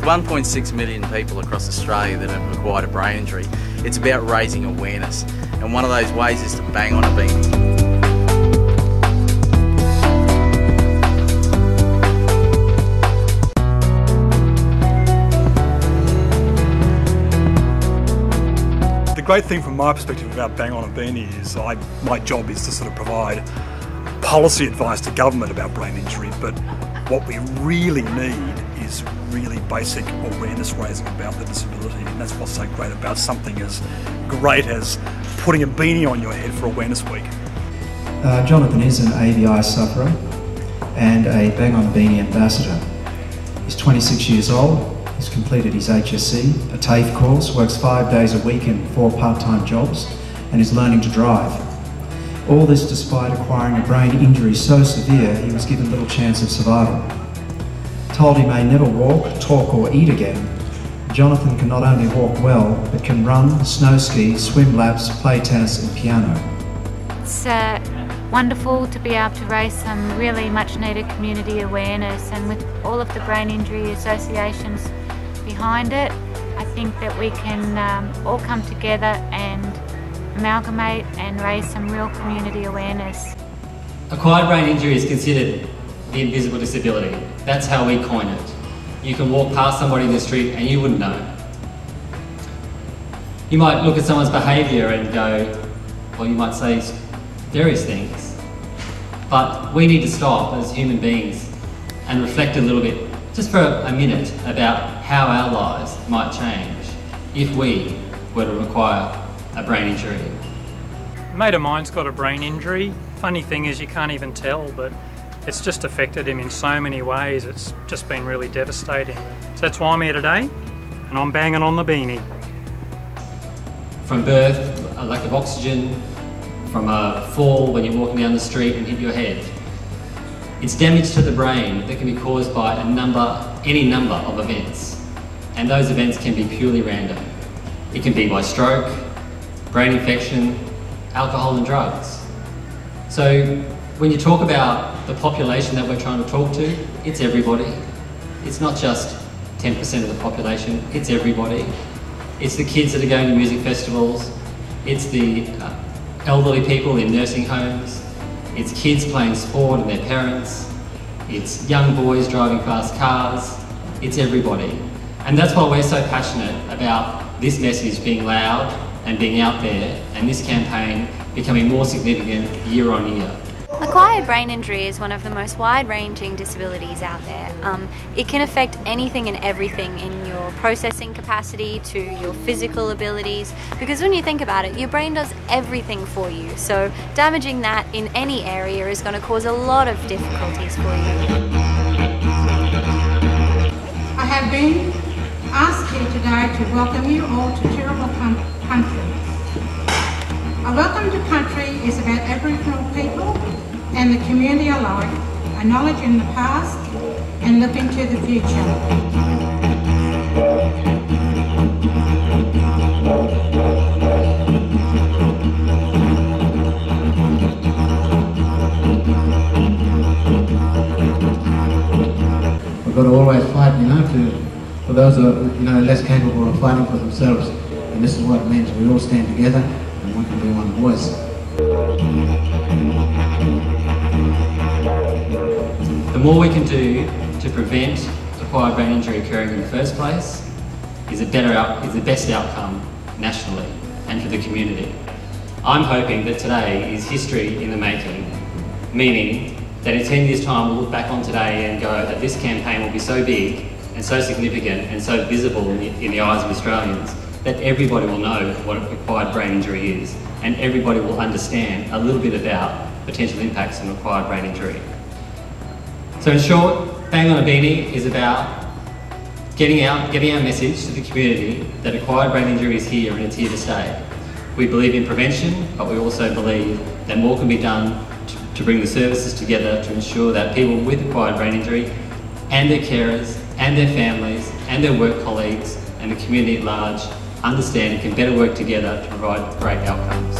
With 1.6 million people across Australia that have acquired a brain injury, it's about raising awareness. And one of those ways is to bang on a beanie. The great thing from my perspective about Bangonabeanie is my job is to sort of provide policy advice to government about brain injury, but what we really need is really basic awareness raising about the disability, and that's what's so great about something as great as putting a beanie on your head for Awareness Week. Jonathan is an ABI sufferer and a Bangonabeanie ambassador. He's 26 years old. He's completed his HSC, a TAFE course, works 5 days a week in 4 part-time jobs, and is learning to drive. All this despite acquiring a brain injury so severe he was given little chance of survival. Told he may never walk, talk or eat again, Jonathan can not only walk well, but can run, snow ski, swim laps, play tennis and piano. It's wonderful to be able to raise some really much needed community awareness, and with all of the brain injury associations behind it, I think that we can all come together and amalgamate and raise some real community awareness. Acquired brain injury is considered the invisible disability. That's how we coin it. You can walk past somebody in the street and you wouldn't know. You might look at someone's behaviour and go, well, you might say various things, but we need to stop as human beings and reflect a little bit, just for a minute, about how our lives might change if we were to acquire a brain injury. A mate of mine's got a brain injury. Funny thing is you can't even tell, but it's just affected him in so many ways. It's just been really devastating. So that's why I'm here today, and I'm banging on the beanie. From birth, a lack of oxygen, from a fall when you're walking down the street and hit your head. It's damage to the brain that can be caused by any number of events, and those events can be purely random. It can be by stroke, brain infection, alcohol and drugs. So when you talk about the population that we're trying to talk to, it's everybody. It's not just 10% of the population, it's everybody. It's the kids that are going to music festivals, it's the elderly people in nursing homes, it's kids playing sport and their parents, it's young boys driving fast cars, it's everybody. And that's why we're so passionate about this message being loud and being out there, and this campaign becoming more significant year on year. Acquired brain injury is one of the most wide-ranging disabilities out there. It can affect anything and everything, in your processing capacity to your physical abilities, because when you think about it, your brain does everything for you, so damaging that in any area is going to cause a lot of difficulties for you. I have been asked here today to welcome you all to Terrible Country. A welcome to country is about Aboriginal people and the community alike, acknowledging the past and looking to the future. We've got to always fight, for those who are, less capable of fighting for themselves. And this is what it means. We all stand together and we can be one voice. The more we can do to prevent acquired brain injury occurring in the first place is the best outcome nationally and for the community. I'm hoping that today is history in the making, meaning that in 10 years' time we'll look back on today and go that this campaign will be so big and so significant and so visible in the eyes of Australians that everybody will know what acquired brain injury is, and everybody will understand a little bit about potential impacts on acquired brain injury. So in short, Bangonabeanie is about getting our message to the community that acquired brain injury is here and it's here to stay. We believe in prevention, but we also believe that more can be done to bring the services together to ensure that people with acquired brain injury and their carers and their families and their work colleagues and the community at large understand and can better work together to provide great outcomes.